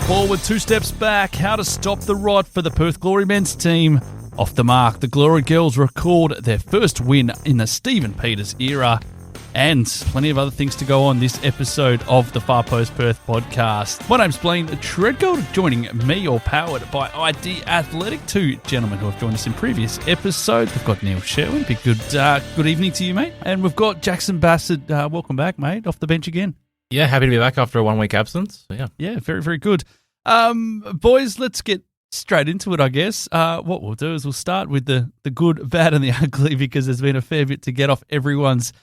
forward, 2 steps back. How to stop the rot for the Perth Glory men's team. Off the mark, the Glory girls record their first win in the Stephen Peters era. And plenty of other things to go on this episode of the Far Post Perth Podcast. My name's Blayne Treadgold, joining me, all powered by ID Athletic. 2 gentlemen who have joined us in previous episodes. We've got Neil Sherwin. Good evening to you, mate. And we've got Jaxon Bassett. Welcome back, mate. Off the bench again. Yeah, happy to be back after a 1 week absence. Yeah, very, very good. Boys, let's get straight into it, I guess. What we'll do is we'll start with the good, bad, and the ugly, because there's been a fair bit to get off everyone's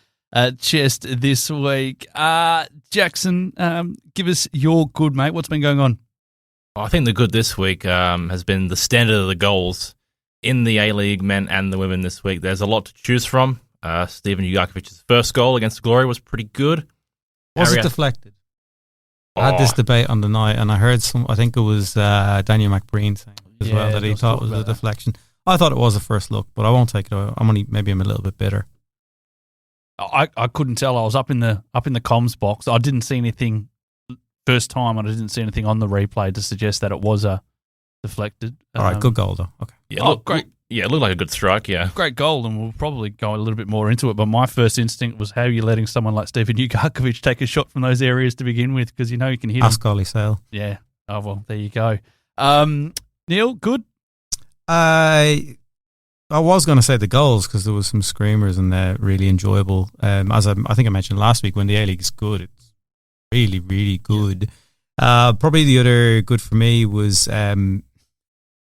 chest this week. Jaxon, give us your good, mate. What's been going on? I think the good this week has been the standard of the goals in the A-League men and the women this week. There's a lot to choose from. Steven Ujakovic's first goal against Glory was pretty good. Was it deflected? I had this debate on the night, and I heard I think it was Daniel McBreen saying as well that he thought it was a deflection. I thought it was a first look, but I won't take it away. I'm a little bit bitter. I couldn't tell. I was up in the comms box. I didn't see anything first time, and I didn't see anything on the replay to suggest that it was a deflected. All right, good goal though. Okay. Yeah, great. Yeah, it looked like a good strike, yeah. Great goal, and we'll probably go a little bit more into it, but my first instinct was how are you letting someone like Steven Ujakovic take a shot from those areas to begin with, because you know you can hit him. Ask Ollie Sale. Yeah. Oh, well, there you go. Neil, good? I was going to say the goals, because there was some screamers and they're really enjoyable. As I think I mentioned last week, when the A-League is good, it's really, really good. Probably the other good for me was the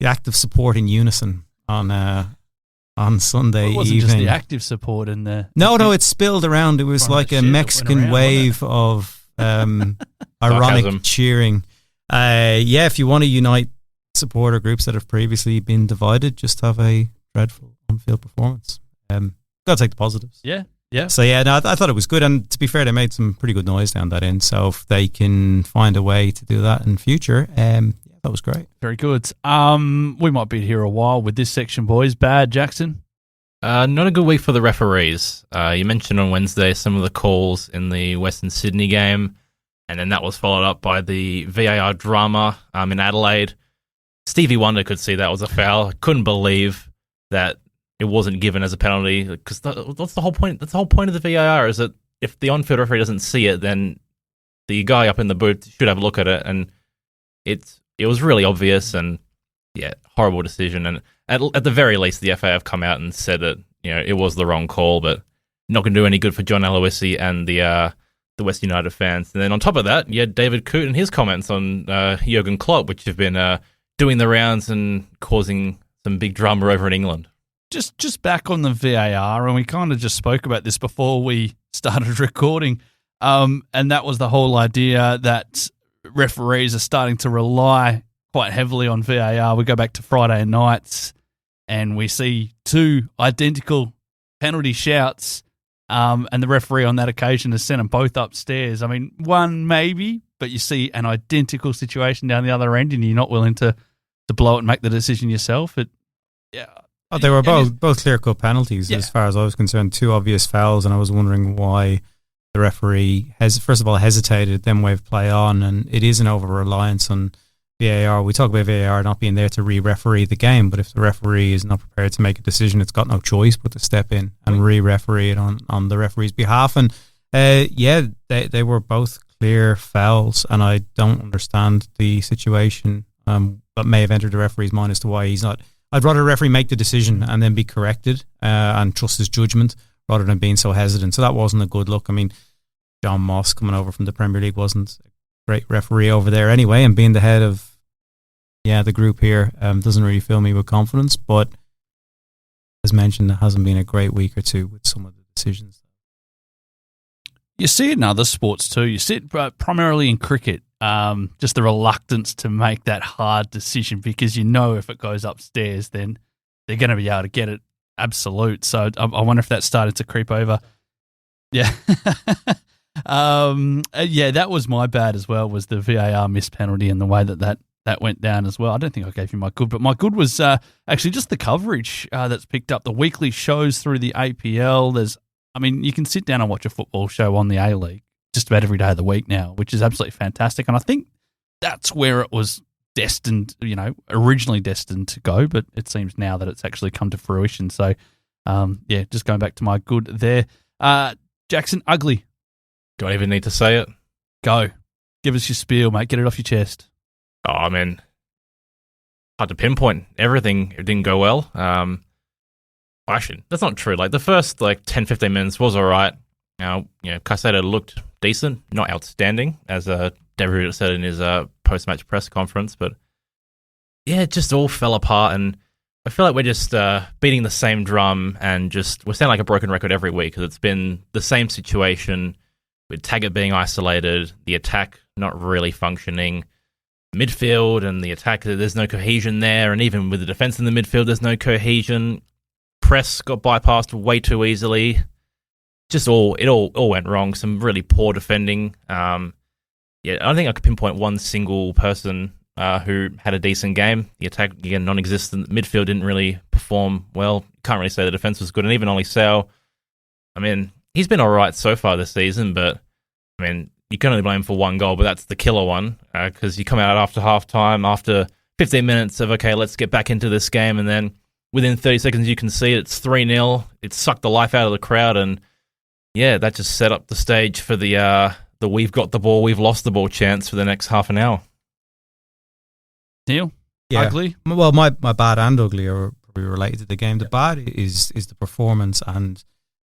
active support in unison on Sunday evening. It wasn't just the active support in the... No, it spilled around. It was like a Mexican wave of ironic cheering. If you want to unite supporter groups that have previously been divided, just have a dreadful on-field performance. Got to take the positives. Yeah. So I thought it was good, and to be fair, they made some pretty good noise down that end. So if they can find a way to do that in future, that was great. Very good. We might be here a while with this section, boys. Bad, Jaxon? Not a good week for the referees. You mentioned on Wednesday some of the calls in the Western Sydney game, and then that was followed up by the VAR drama in Adelaide. Stevie Wonder could see that was a foul. Couldn't believe that it wasn't given as a penalty, because that's the whole point. That's the whole point of the VAR, is that if the on-field referee doesn't see it, then the guy up in the booth should have a look at it, and it was really obvious, and horrible decision. And at the very least, the FA have come out and said that it was the wrong call, but not going to do any good for John Aloisi and the West United fans. And then on top of that, you had David Coote and his comments on Jurgen Klopp, which have been doing the rounds and causing some big drama over in England. Just back on the VAR, and we kind of just spoke about this before we started recording, and that was the whole idea that referees are starting to rely quite heavily on VAR. We go back to Friday nights, and we see 2 identical penalty shouts, and the referee on that occasion has sent them both upstairs. I mean, one maybe, but you see an identical situation down the other end, and you're not willing to blow it and make the decision yourself. They were both clear-cut penalties as far as I was concerned. 2 obvious fouls, and I was wondering why the referee has, first of all, hesitated, then waved play on, and it is an over-reliance on VAR. We talk about VAR not being there to re-referee the game, but if the referee is not prepared to make a decision, it's got no choice but to step in and re-referee it on the referee's behalf. And they were both clear fouls, and I don't understand the situation that may have entered the referee's mind as to why he's not... I'd rather a referee make the decision and then be corrected and trust his judgment rather than being so hesitant. So that wasn't a good look. I mean, John Moss coming over from the Premier League wasn't a great referee over there anyway, and being the head of the group here doesn't really fill me with confidence. But as mentioned, it hasn't been a great week or two with some of the decisions. You see it in other sports too. You see it primarily in cricket. Just the reluctance to make that hard decision, because if it goes upstairs, then they're going to be able to get it absolute. So I wonder if that started to creep over. Yeah. That was my bad as well, was the VAR missed penalty and the way that went down as well. I don't think I gave you my good, but my good was actually just the coverage that's picked up, the weekly shows through the APL. You can sit down and watch a football show on the A-League just about every day of the week now, which is absolutely fantastic. And I think that's where it was destined, originally destined to go, but it seems now that it's actually come to fruition. So, just going back to my good there. Jackson, ugly. Do I even need to say it? Go. Give us your spiel, mate. Get it off your chest. Oh, I mean, hard to pinpoint. Everything didn't go well. Actually, that's not true. Like, the first, 10, 15 minutes was all right. Caicedo looked decent, not outstanding, as Devereux said in his post-match press conference. But, yeah, it just all fell apart. And I feel like we're just beating the same drum and we're sounding like a broken record every week because it's been the same situation with Taggart being isolated, the attack not really functioning, midfield and the attack, there's no cohesion there. And even with the defence in the midfield, there's no cohesion. Press got bypassed way too easily. It all went wrong. Some really poor defending. I don't think I could pinpoint one single person who had a decent game. The attack, again, non-existent. Midfield didn't really perform well. Can't really say the defence was good. And even Ollie Sow, I mean, he's been all right so far this season, but, I mean, you can only blame him for one goal, but that's the killer one, because you come out after half-time, after 15 minutes of, okay, let's get back into this game, and then within 30 seconds you can see it's 3-0. It sucked the life out of the crowd, and, yeah, that just set up the stage for the we've got the ball, we've lost the ball chance for the next half an hour. Neil? Yeah. Ugly? Well, my bad and ugly are probably related to the game. The bad is the performance and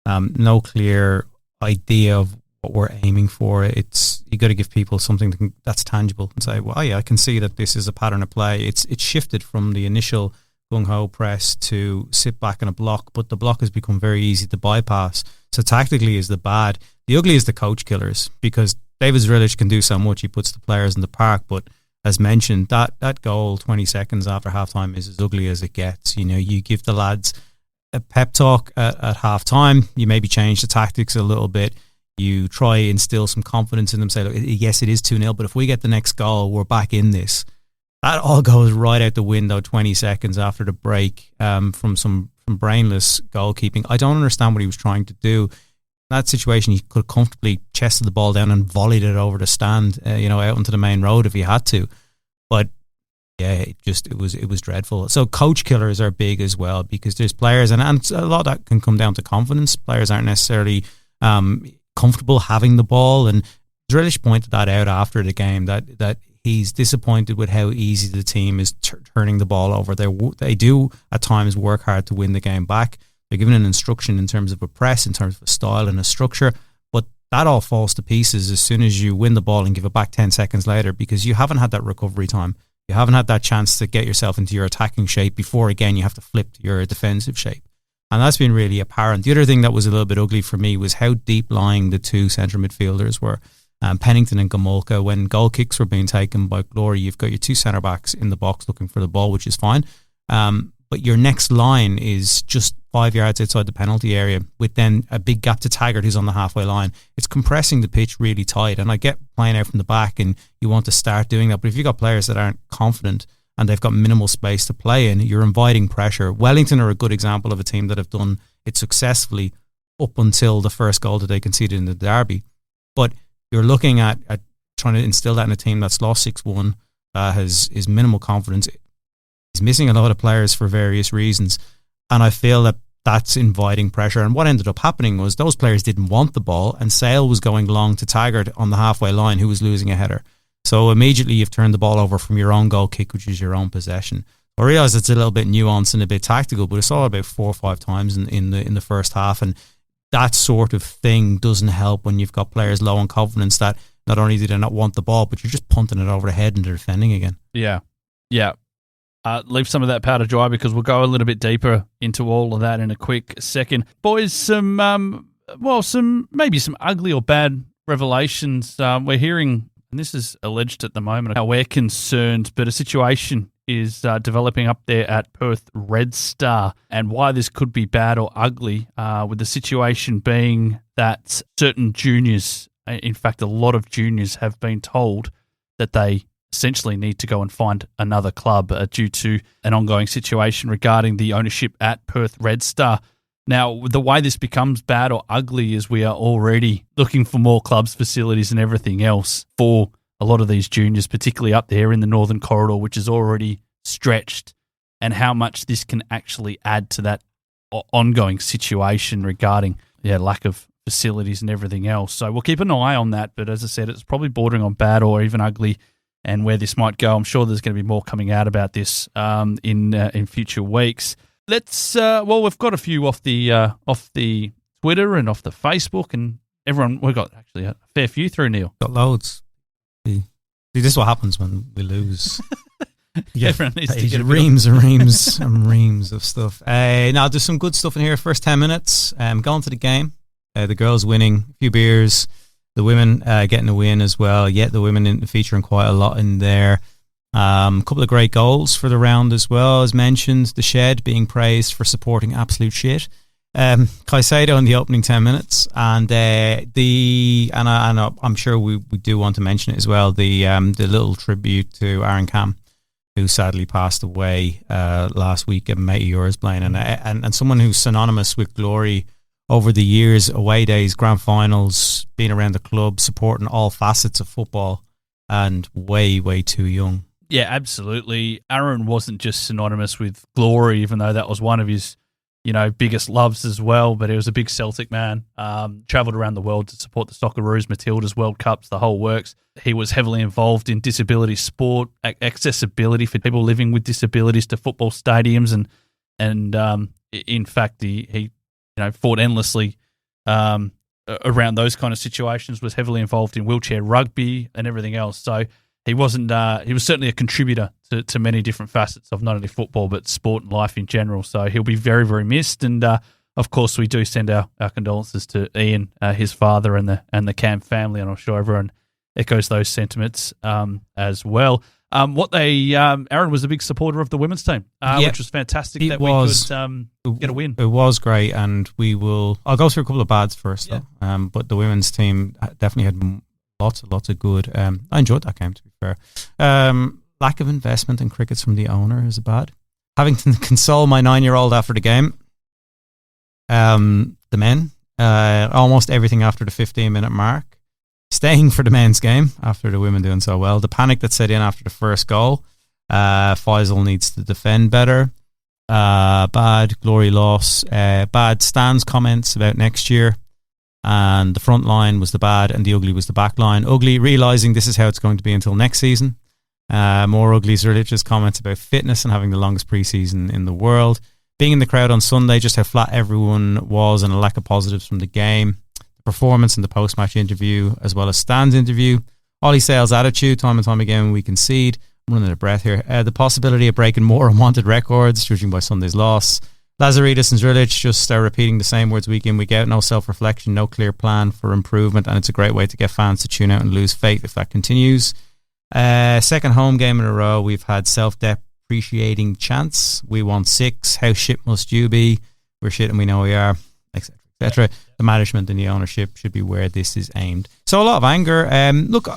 no clear idea of what we're aiming for. It's you got to give people something that's tangible and say, well, yeah, I can see that this is a pattern of play. It's shifted from the initial gung-ho press to sit back in a block, but the block has become very easy to bypass. So tactically is the bad. The ugly is the coach killers, because David Zrilic can do so much. He puts the players in the park, but as mentioned, that goal 20 seconds after halftime is as ugly as it gets. You give the lads a pep talk at halftime. You maybe change the tactics a little bit. You try and instill some confidence in them. Say, look, yes, it is 2-0, but if we get the next goal, we're back in this. That all goes right out the window 20 seconds after the break from brainless goalkeeping. I don't understand what he was trying to do. In that situation, he could have comfortably chested the ball down and volleyed it over the stand, out onto the main road if he had to. But yeah, it was dreadful. So coach killers are big as well, because there's players, and a lot of that can come down to confidence. Players aren't necessarily comfortable having the ball, and Zrilic pointed that out after the game, that he's disappointed with how easy the team is turning the ball over. They do at times work hard to win the game back. They're given an instruction in terms of a press, in terms of a style and a structure, but that all falls to pieces as soon as you win the ball and give it back 10 seconds later, because you haven't had that recovery time. You haven't had that chance to get yourself into your attacking shape before, again, you have to flip to your defensive shape. And that's been really apparent. The other thing that was a little bit ugly for me was how deep-lying the two central midfielders were. Pennington and Gamolka, when goal kicks were being taken by Glory, you've got your two centre-backs in the box looking for the ball, which is fine. But your next line is just 5 yards outside the penalty area, with then a big gap to Taggart, who's on the halfway line. It's compressing the pitch really tight, and I get playing out from the back and you want to start doing that, but if you've got players that aren't confident and they've got minimal space to play in, you're inviting pressure. Wellington are a good example of a team that have done it successfully up until the first goal that they conceded in the derby. But you're looking at trying to instill that in a team that's lost 6-1, that is minimal confidence. He's missing a lot of players for various reasons, and I feel that that's inviting pressure. And what ended up happening was those players didn't want the ball, and Sale was going long to Taggart on the halfway line, who was losing a header. So immediately you've turned the ball over from your own goal kick, which is your own possession. I realise it's a little bit nuanced and a bit tactical, but it's all about 4 or 5 times in the first half, and that sort of thing doesn't help when you've got players low on confidence that not only do they not want the ball, but you're just punting it over the head and they're defending again. Yeah. Leave some of that powder dry, because we'll go a little bit deeper into all of that in a quick second. Boys, some ugly or bad revelations. We're hearing, and this is alleged at the moment, how we're concerned, but a situation is developing up there at Perth Red Star, and why this could be bad or ugly, with the situation being that certain juniors, in fact a lot of juniors, have been told that they essentially need to go and find another club due to an ongoing situation regarding the ownership at Perth Red Star. Now, the way this becomes bad or ugly is we are already looking for more clubs, facilities and everything else for a lot of these juniors, particularly up there in the Northern Corridor, which is already stretched, and how much this can actually add to that ongoing situation regarding lack of facilities and everything else. So we'll keep an eye on that. But as I said, it's probably bordering on bad or even ugly, and where this might go. I'm sure there's going to be more coming out about this in future weeks. Let's we've got a few off the Twitter and off the Facebook, and everyone, we've got actually a fair few through, Neil. Got loads. See, this is what happens when we lose. Everyone needs to get reams and reams and reams of stuff. Now, there's some good stuff in here. First 10 minutes, going to the game. The girls winning, a few beers. The women getting a win as well. Yet the women featuring quite a lot in there. Couple of great goals for the round as well, as mentioned. The Shed being praised for supporting absolute shit. Caicedo in the opening 10 minutes, and I'm sure we do want to mention it as well. The little tribute to Aaron Cam, who sadly passed away last week, a mate of yours, Blayne, and someone who's synonymous with glory over the years, away days, grand finals, being around the club, supporting all facets of football, and way too young. Yeah, absolutely. Aaron wasn't just synonymous with glory, even though that was one of his biggest loves as well, but he was a big Celtic man, travelled around the world to support the Socceroos, Matildas, World Cups, the whole works. He was heavily involved in disability sport, accessibility for people living with disabilities to football stadiums, and in fact, he fought endlessly around those kind of situations, was heavily involved in wheelchair rugby and everything else. So he wasn't. He was certainly a contributor to many different facets of not only football but sport and life in general. So he'll be very, very missed. And of course, we do send our condolences to Ian, his father, and the Cam family. And I'm sure everyone echoes those sentiments as well. Aaron was a big supporter of the women's team, which was fantastic. We could get a win. It was great, and I'll go through a couple of bads first, though. But the women's team definitely had lots of good. I enjoyed that game, to be fair. Lack of investment in crickets from the owner is bad. Having to console my 9-year-old after the game. The men, almost everything after the 15-minute mark. Staying for the men's game after the women doing so well. The panic that set in after the first goal. Faisal needs to defend better. Bad Glory loss. Bad Stan's comments about next year. And the front line was the bad, and the ugly was the back line. Ugly, realising this is how it's going to be until next season. More ugly's religious comments about fitness and having the longest pre-season in the world. Being in the crowd on Sunday, just how flat everyone was, and a lack of positives from the game. The performance in the post-match interview, as well as Stan's interview. Ollie Sale's attitude, time and time again, we concede. I'm running out of breath here. The possibility of breaking more unwanted records, judging by Sunday's loss. Lazaridis and Zrilic just repeating the same words week in, week out. No self-reflection, no clear plan for improvement, and it's a great way to get fans to tune out and lose faith if that continues. Second home game in a row, we've had self-depreciating chants. We want 6. How shit must you be? We're shit and we know we are, etc., etc. The management and the ownership should be where this is aimed. So a lot of anger. Look,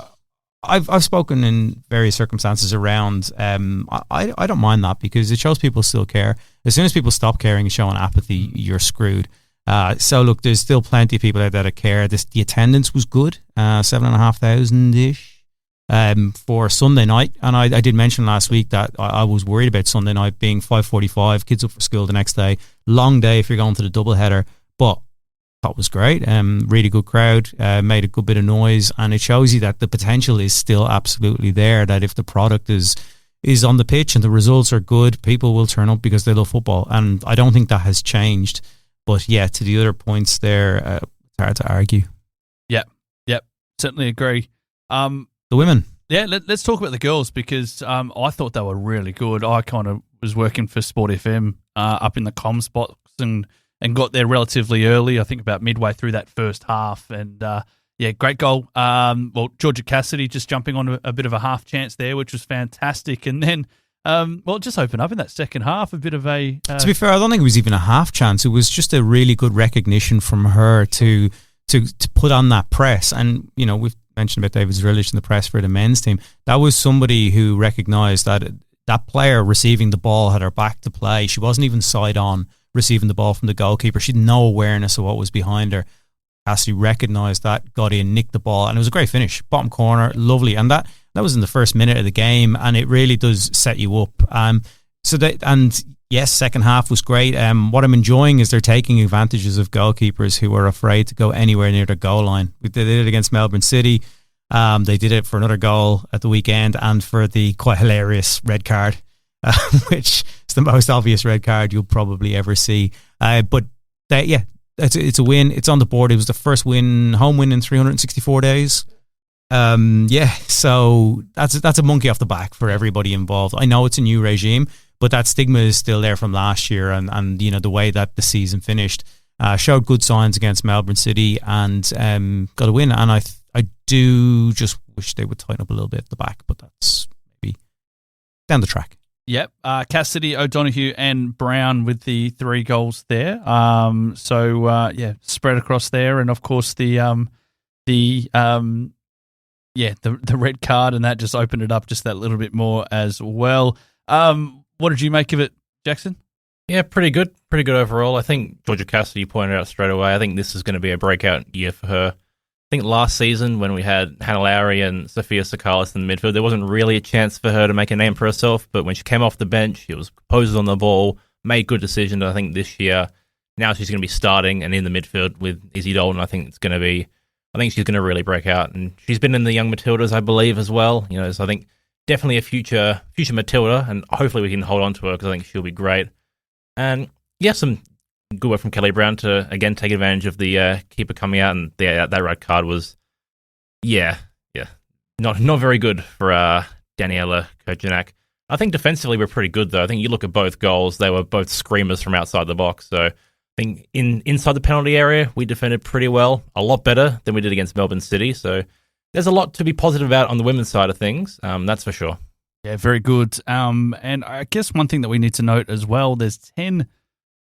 I've spoken in various circumstances around. I don't mind that, because it shows people still care. As soon as people stop caring and showing apathy, you're screwed. So look, there's still plenty of people out there that care. The attendance was good, 7,500-ish for Sunday night. And I did mention last week that I was worried about Sunday night being 5:45, kids up for school the next day, long day if you're going to the double header. But that was great. Really good crowd, made a good bit of noise, and it shows you that the potential is still absolutely there, that if the product is on the pitch and the results are good, people will turn up because they love football. And I don't think that has changed. But yeah, to the other points there, it's hard to argue. Yep, certainly agree. The women. Yeah, let's talk about the girls, because I thought they were really good. I kind of was working for Sport FM up in the comms box and got there relatively early, I think about midway through that first half. And great goal. Georgia Cassidy just jumping on a bit of a half chance there, which was fantastic. And then, it just opened up in that second half, a bit of a... to be fair, I don't think it was even a half chance. It was just a really good recognition from her to put on that press. And, we've mentioned about David Zrilic in the press for the men's team. That was somebody who recognised that that player receiving the ball had her back to play. She wasn't even side on receiving the ball from the goalkeeper. She had no awareness of what was behind her. Cassidy recognised that, got in, nicked the ball, and it was a great finish. Bottom corner, lovely. And that was in the first minute of the game, and it really does set you up. Yes, second half was great. What I'm enjoying is they're taking advantages of goalkeepers who are afraid to go anywhere near the goal line. They did it against Melbourne City. They did it for another goal at the weekend and for the quite hilarious red card, which is the most obvious red card you'll probably ever see. It's a win. It's on the board. It was the first home win in 364 days. So that's a monkey off the back for everybody involved. I know it's a new regime, but that stigma is still there from last year, and the way that the season finished showed good signs against Melbourne City and got a win. And I do just wish they would tighten up a little bit at the back, but that's maybe down the track. Yep, Cassidy, O'Donoghue, and Brown with the 3 goals there. Spread across there, and of course the red card, and that just opened it up just that little bit more as well. What did you make of it, Jackson? Yeah, pretty good overall. I think Georgia Cassidy pointed out straight away. I think this is going to be a breakout year for her. I think last season when we had Hannah Lowry and Sophia Sakalis in the midfield, there wasn't really a chance for her to make a name for herself. But when she came off the bench, she was composed on the ball, made good decisions. I think this year, now she's going to be starting and in the midfield with Izzy Dalton. I think she's going to really break out. And she's been in the Young Matildas, I believe, as well. So I think definitely a future Matilda, and hopefully we can hold on to her because I think she'll be great. And some good work from Kelly Brown to again take advantage of the keeper coming out, and that red card was not very good for Daniela Kojanak. I think defensively we're pretty good though. I think you look at both goals, they were both screamers from outside the box. So I think inside the penalty area we defended pretty well, a lot better than we did against Melbourne City. So there's a lot to be positive about on the women's side of things, that's for sure. Yeah, very good. And I guess one thing that we need to note as well, there's 10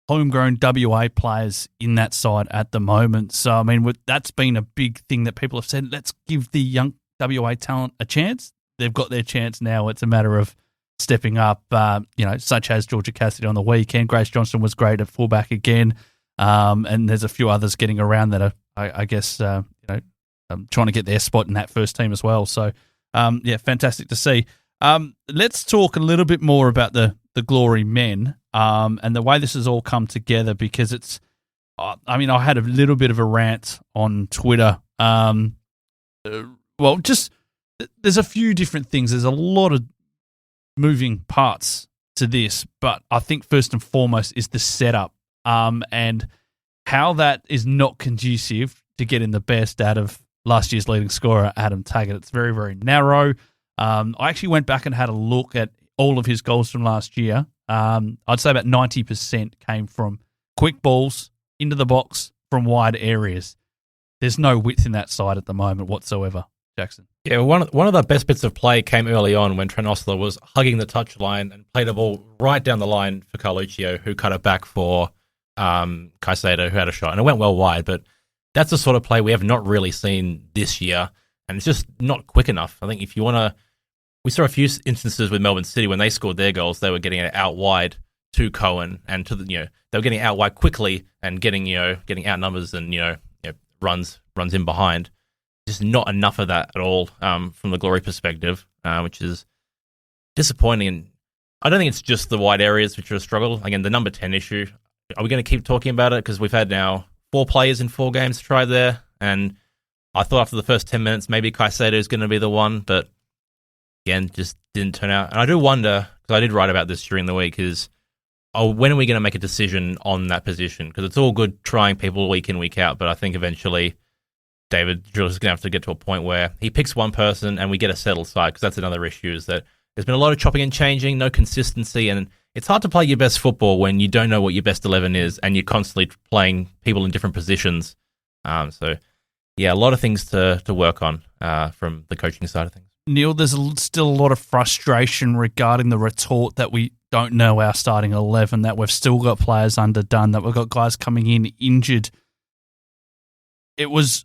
homegrown WA players in that side at the moment. So, I mean, that's been a big thing that people have said, let's give the young WA talent a chance. They've got their chance now. It's a matter of stepping up, such as Georgia Cassidy on the weekend. Grace Johnston was great at fullback again. And there's a few others getting around that are, I guess, trying to get their spot in that first team as well. So, fantastic to see. Let's talk a little bit more about the Glory men and the way this has all come together, because it's, I had a little bit of a rant on Twitter. There's a few different things. There's a lot of moving parts to this, but I think first and foremost is the setup and how that is not conducive to getting the best out of last year's leading scorer, Adam Taggart. It's very, very narrow. I actually went back and had a look at all of his goals from last year. I'd say about 90% came from quick balls into the box from wide areas. There's no width in that side at the moment whatsoever, Jackson. Yeah, one of the best bits of play came early on when Trent Ostler was hugging the touchline and played a ball right down the line for Carluccio, who cut it back for Caicedo, who had a shot. And it went well wide, but that's the sort of play we have not really seen this year, and it's just not quick enough. I think if you want to... We saw a few instances with Melbourne City when they scored their goals, they were getting it out wide to Cohen and to they were getting out wide quickly and getting out numbers and runs in behind. Just not enough of that at all from the Glory perspective, which is disappointing. And I don't think it's just the wide areas which are a struggle. Again, the number 10 issue. Are we going to keep talking about it? Because we've had now 4 players in 4 games to try there, and I thought after the first 10 minutes maybe Caicedo is going to be the one, but again, just didn't turn out. And I do wonder, because I did write about this during the week, is when are we going to make a decision on that position? Because it's all good trying people week in, week out, but I think eventually David Drill is going to have to get to a point where he picks one person and we get a settled side, because that's another issue, is that there's been a lot of chopping and changing, no consistency, and it's hard to play your best football when you don't know what your best 11 is and you're constantly playing people in different positions. A lot of things to work on from the coaching side of things. Neil, there's still a lot of frustration regarding the retort that we don't know our starting 11, that we've still got players underdone, that we've got guys coming in injured. It was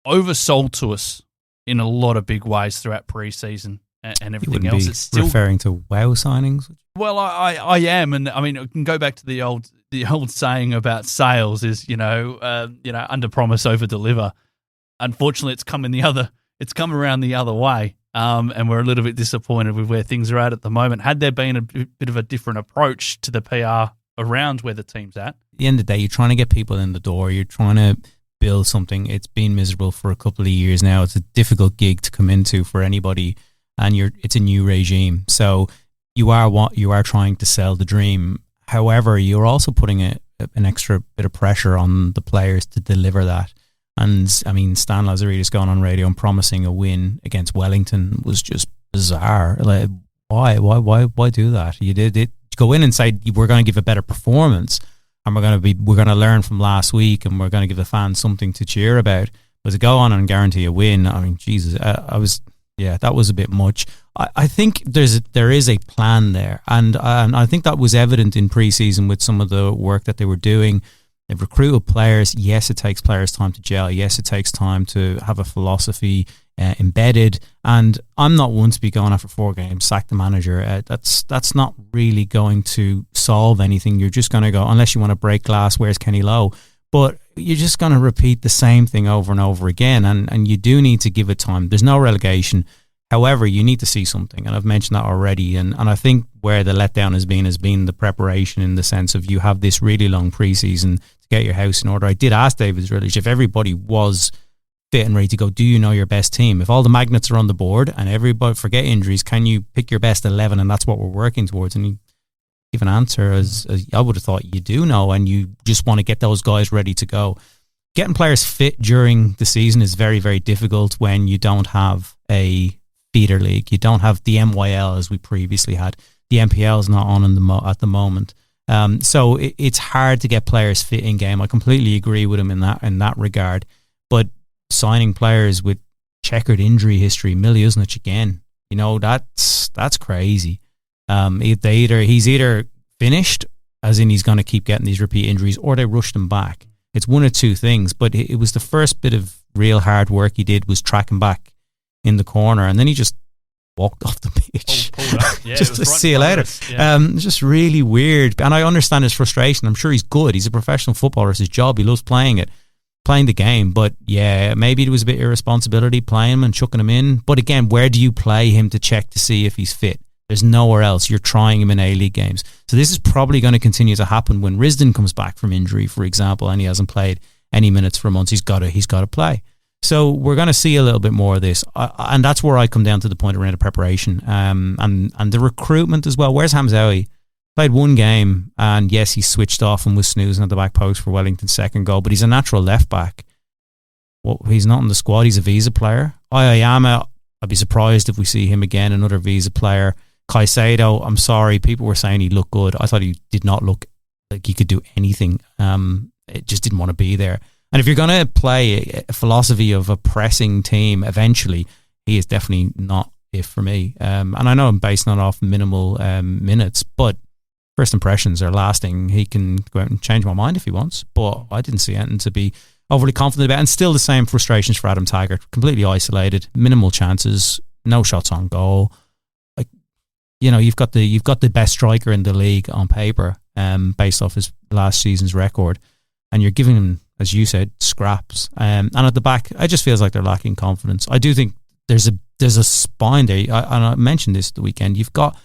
oversold to us in a lot of big ways throughout pre-season and everything else. It's still referring to WOW signings. Well, I am, and I mean, I can go back to the old the old saying about sales is, under promise, over deliver. Unfortunately, it's come around the other way. And we're a little bit disappointed with where things are at the moment. Had there been a bit of a different approach to the PR around where the team's at? At the end of the day, you're trying to get people in the door. You're trying to build something. It's been miserable for a couple of years now. It's a difficult gig to come into for anybody, and it's a new regime. So you are trying to sell the dream. However, you're also putting an extra bit of pressure on the players to deliver that. And I mean, Stan Lazaridis going on radio and promising a win against Wellington was just bizarre. Like, why do that? You did it. Go in and say we're going to give a better performance, and we're going to learn from last week, and we're going to give the fans something to cheer about. But to go on and guarantee a win, I mean, Jesus, that was a bit much. I think there is a plan there, and I think that was evident in pre-season with some of the work that they were doing. They've recruited players. Yes, it takes players time to gel. Yes, it takes time to have a philosophy embedded. And I'm not one to be going after 4 games, sack the manager. That's not really going to solve anything. You're just going to go, unless you want to break glass, where's Kenny Lowe? But you're just going to repeat the same thing over and over again. And you do need to give it time. There's no relegation. However, you need to see something, and I've mentioned that already. And I think where the letdown has been the preparation, in the sense of you have this really long pre-season to get your house in order. I did ask David Rillich if everybody was fit and ready to go, do you know your best team? If all the magnets are on the board and everybody, forget injuries, can you pick your best 11? And that's what we're working towards. And he gave an answer as I would have thought you do know, and you just want to get those guys ready to go. Getting players fit during the season is very, very difficult when you don't have a feeder league. You don't have the MYL as we previously had. The MPL is not on at the moment. So it's hard to get players fit in game. I completely agree with him in that regard. But signing players with checkered injury history, Miljusic again, that's crazy. He's either finished, as in he's going to keep getting these repeat injuries, or they rushed him back. It's one of two things. But it was the first bit of real hard work he did was tracking back in the corner, and then he just walked off the pitch. Yeah, just to see you later. Yeah. It's just really weird. And I understand his frustration. I'm sure he's good. He's a professional footballer. It's his job. He loves playing the game. But yeah, maybe it was a bit irresponsibility playing him and chucking him in. But again, where do you play him to check to see if he's fit? There's nowhere else. You're trying him in A-League games. So this is probably going to continue to happen when Risdon comes back from injury, for example, and he hasn't played any minutes for months. He's got to play. So we're going to see a little bit more of this, and that's where I come down to the point around the preparation and the recruitment as well. Where's Hamzaoui? Played 1 game, and yes, he switched off and was snoozing at the back post for Wellington's second goal, but he's a natural left back. Well, he's not in the squad. He's a visa player. Ayayama, I'd be surprised if we see him again, another visa player. Caicedo, I'm sorry, people were saying he looked good. I thought he did not look like he could do anything. It just didn't want to be there. And if you're going to play a philosophy of a pressing team, eventually, he is definitely not it for me. And I know I'm basing it off minimal minutes, but first impressions are lasting. He can go out and change my mind if he wants, but I didn't see anything to be overly confident about. And still the same frustrations for Adam Taggart. Completely isolated, minimal chances, no shots on goal. Like, you've got the best striker in the league on paper, based off his last season's record, and you're giving him, as you said, scraps. And at the back, it just feels like they're lacking confidence. I do think there's a spine there. And I mentioned this the weekend. You've got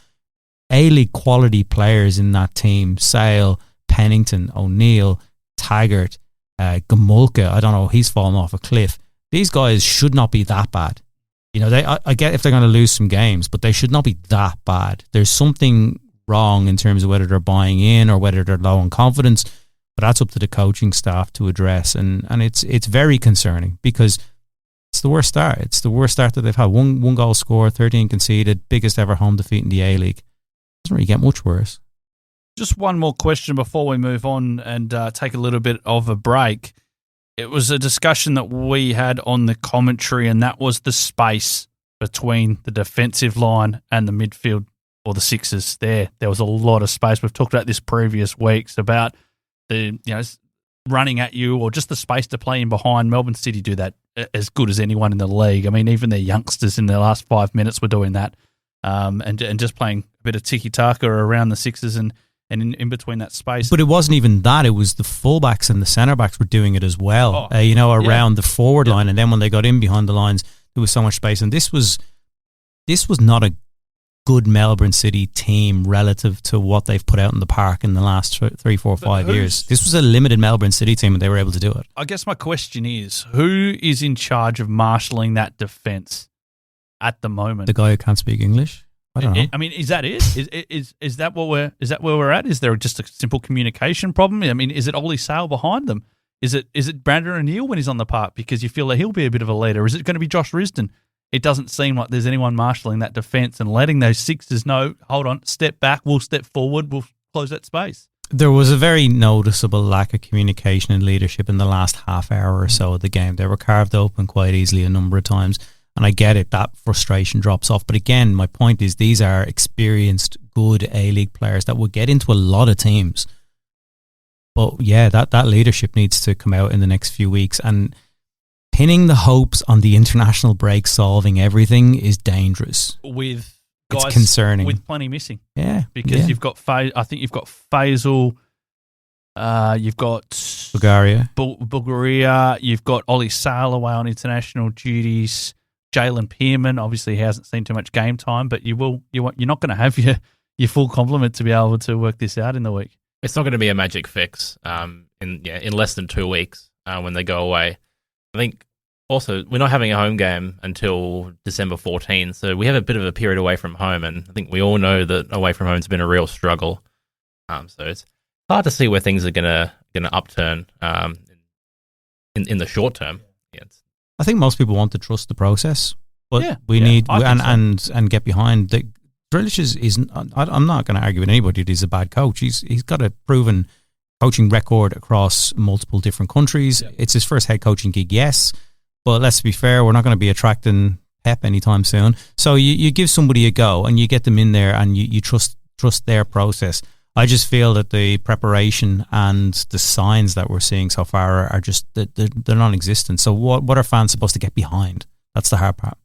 A-League quality players in that team. Sale, Pennington, O'Neill, Taggart, Gamulka. I don't know. He's fallen off a cliff. These guys should not be that bad. I get if they're going to lose some games, but they should not be that bad. There's something wrong in terms of whether they're buying in or whether they're low on confidence. But that's up to the coaching staff to address, and it's very concerning because it's the worst start. It's the worst start that they've had. One goal scored, 13 conceded, biggest ever home defeat in the A-League. Doesn't really get much worse. Just one more question before we move on and take a little bit of a break. It was a discussion that we had on the commentary, and that was the space between the defensive line and the midfield, or the sixes there. There was a lot of space. We've talked about this previous weeks about the running at you, or just the space to play in behind. Melbourne City do that as good as anyone in the league. I mean, even their youngsters in the last 5 minutes were doing that, and just playing a bit of tiki-taka around the sixes. And and in between that space. But it wasn't even that. It was the fullbacks and the centre-backs were doing it as well, around the forward line. And then when they got in behind the lines, there was so much space. And this was not a good Melbourne City team relative to what they've put out in the park in the last 3, 4, 5 years. This was a limited Melbourne City team and they were able to do it. I guess my question is, who is in charge of marshalling that defence at the moment? The guy who can't speak English? I don't know. I mean, is that it? Is that where we're at? Is there just a simple communication problem? I mean, is it Ollie Sale behind them? Is it Brandon O'Neill when he's on the park because you feel that he'll be a bit of a leader? Is it going to be Josh Risdon? It doesn't seem like there's anyone marshalling that defence and letting those sixers know, hold on, step back, we'll step forward, we'll close that space. There was a very noticeable lack of communication and leadership in the last half hour or so of the game. They were carved open quite easily a number of times. And I get it, that frustration drops off. But again, my point is these are experienced, good A-League players that will get into a lot of teams. But yeah, that leadership needs to come out in the next few weeks. And pinning the hopes on the international break solving everything is dangerous. With guys, it's concerning. With plenty missing. Yeah. Because you've got, I think you've got Faisal, you've got Bulgaria, you've got Ollie Sale away on international duties. Jalen Pearman, obviously, he hasn't seen too much game time, but you're not going to have your full complement to be able to work this out in the week. It's not going to be a magic fix in less than 2 weeks when they go away. I think also we're not having a home game until December 14, so we have a bit of a period away from home, and I think we all know that away from home has been a real struggle. So it's hard to see where things are going to upturn in the short term. Yeah, I think most people want to trust the process, but and get behind. Grealish is I'm not going to argue with anybody that he's a bad coach. He's got a proven coaching record across multiple different countries. Yeah. It's his first head coaching gig, yes, but let's be fair, we're not going to be attracting Pep anytime soon. So you give somebody a go and you get them in there and you trust their process. I just feel that the preparation and the signs that we're seeing so far are just they're non-existent. So what are fans supposed to get behind? That's the hard part.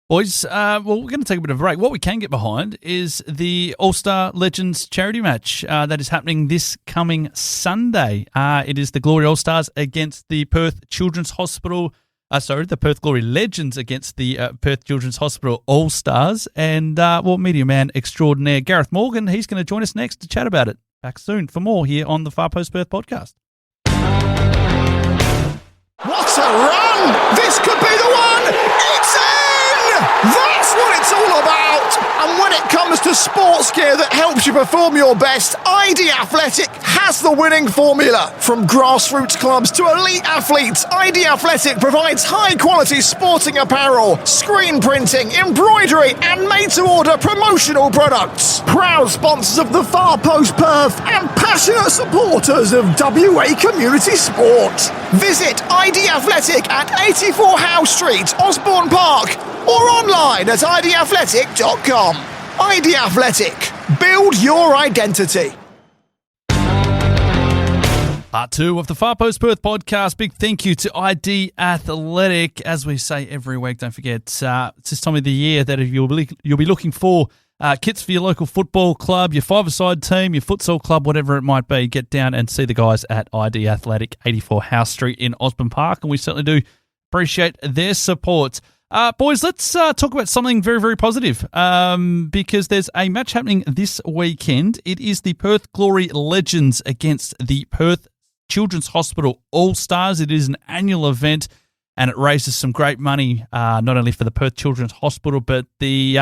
Boys, we're going to take a bit of a break. What we can get behind is the All-Star Legends charity match that is happening this coming Sunday. It is the Glory All-Stars against the Perth Children's Hospital. The Perth Glory Legends against the Perth Children's Hospital All-Stars. And, media man extraordinaire Gareth Morgan, he's going to join us next to chat about it. Back soon for more here on the Far Post Perth Podcast. What a run! This could be the one! It's in! That's what it's all about! And when it comes to sports gear that helps you perform your best, ID Athletic has the winning formula. From grassroots clubs to elite athletes, ID Athletic provides high-quality sporting apparel, screen printing, embroidery, and made-to-order promotional products. Proud sponsors of the Far Post Perth and passionate supporters of WA community sport. Visit ID Athletic at 84 Howe Street, Osborne Park, or online at idathletic.com. ID Athletic. Build your identity. Part 2 of the Far Post Perth Podcast. Big thank you to ID Athletic. As we say every week, don't forget, it's this time of the year that you'll be looking for kits for your local football club, your five-a-side team, your futsal club, whatever it might be. Get down and see the guys at ID Athletic, 84 House Street in Osborne Park, and we certainly do appreciate their support. Boys, let's talk about something very, very positive because there's a match happening this weekend. It is the Perth Glory Legends against the Perth Children's Hospital All-Stars. It is an annual event and it raises some great money, not only for the Perth Children's Hospital, but the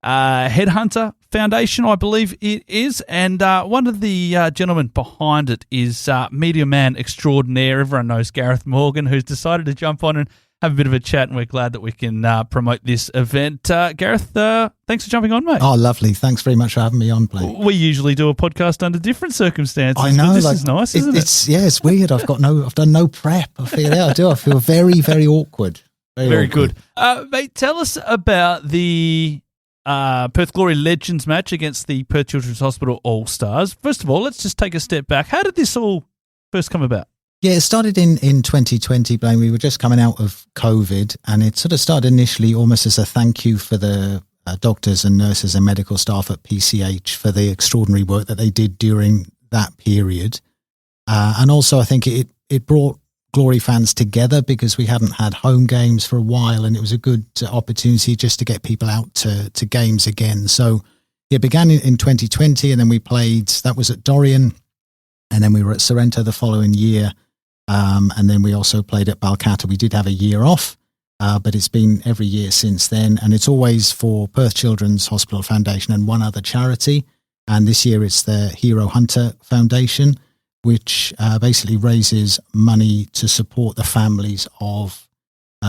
Headhunter Foundation, I believe it is. And one of the gentlemen behind it is media man extraordinaire. Everyone knows Gareth Morgan, who's decided to jump on and have a bit of a chat, and we're glad that we can promote this event. Gareth, thanks for jumping on, mate. Oh, lovely. Thanks very much for having me on, Blayne. We usually do a podcast under different circumstances. I know. But this is nice, isn't it? It's weird. I've done no prep. I feel very, very awkward. Very good. Mate, tell us about the Perth Glory Legends match against the Perth Children's Hospital All-Stars. First of all, let's just take a step back. How did this all first come about? Yeah, it started in 2020, Blayne. We were just coming out of COVID, and it sort of started initially almost as a thank you for the doctors and nurses and medical staff at PCH for the extraordinary work that they did during that period. And also I think it brought Glory fans together because we hadn't had home games for a while, and it was a good opportunity just to get people out to games again. So it began in 2020, and then we played, that was at Dorian, and then we were at Sorrento the following year. And then we also played at Balcatta. We did have a year off, but it's been every year since then. And it's always for Perth Children's Hospital Foundation and one other charity. And this year it's the Hero Hunter Foundation, which basically raises money to support the families of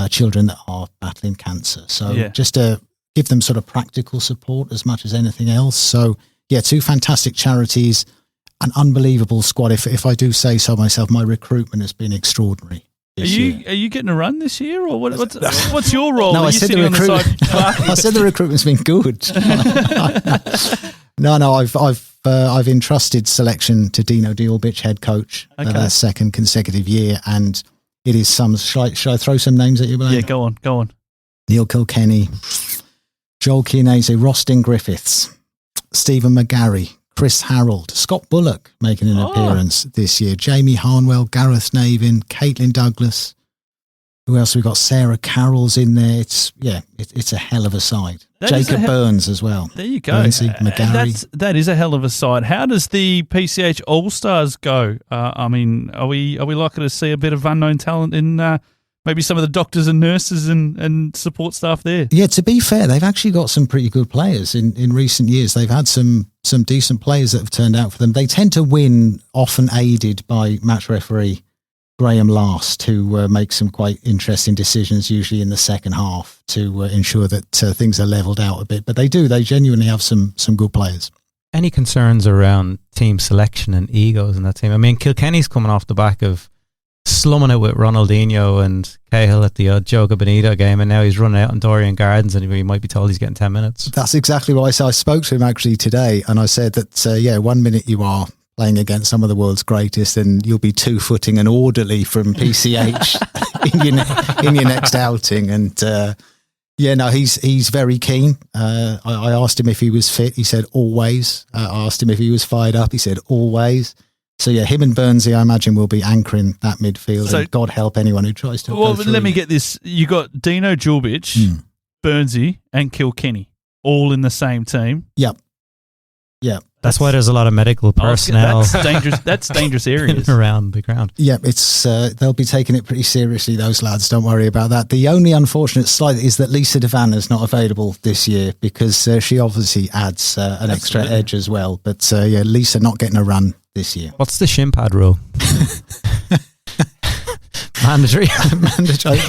children that are battling cancer. So just to give them sort of practical support as much as anything else. So yeah, two fantastic charities, an unbelievable squad. If I do say so myself, my recruitment has been extraordinary. Are you getting a run this year, or what's your role? No, I said the recruitment. I said the recruitment's been good. No, I've entrusted selection to Dino Diolbich, head coach, for their second consecutive year, and it is some. Shall I throw some names at you, Blayne? Yeah, go on. Neil Kilkenny, Joel Chianese, Rostin Griffiths, Stephen McGarry, Chris Harold, Scott Bullock making an appearance this year, Jamie Harnwell, Gareth Navin, Caitlin Douglas. Who else? We've got Sarah Carroll's in there. It's a hell of a side. Jacob Burns as well. There you go. Burnsy, McGarry. That is a hell of a side. How does the PCH All-Stars go? I mean, are we likely to see a bit of unknown talent in maybe some of the doctors and nurses and support staff there? Yeah, to be fair, they've actually got some pretty good players in recent years. They've had some decent players that have turned out for them. They tend to win, often aided by match referee Graham Last, who makes some quite interesting decisions, usually in the second half, to ensure that things are levelled out a bit. But they genuinely have some good players. Any concerns around team selection and egos in that team? I mean, Kilkenny's coming off the back of slumming it with Ronaldinho and Cahill at the Joga Bonito game, and now he's running out in Dorian Gardens and he might be told he's getting 10 minutes. That's exactly what I said. I spoke to him actually today, and I said that, 1 minute you are playing against some of the world's greatest, and you'll be 2-footing an orderly from PCH in your next outing. And he's very keen. I asked him if he was fit. He said always. I asked him if he was fired up. He said always. So yeah, him and Burnsy, I imagine, will be anchoring that midfield. So, and God help anyone who tries to. Well, let me get this: you got Dino Diolbich, Burnsy, and Kilkenny all in the same team. Yep. That's why there's a lot of medical personnel. That's dangerous. That's dangerous areas around the ground. Yeah, it's they'll be taking it pretty seriously, those lads. Don't worry about that. The only unfortunate slight is that Lisa Devanna's not available this year because she obviously adds an extra edge as well. But Lisa not getting a run this year. What's the shin pad rule? Mandatory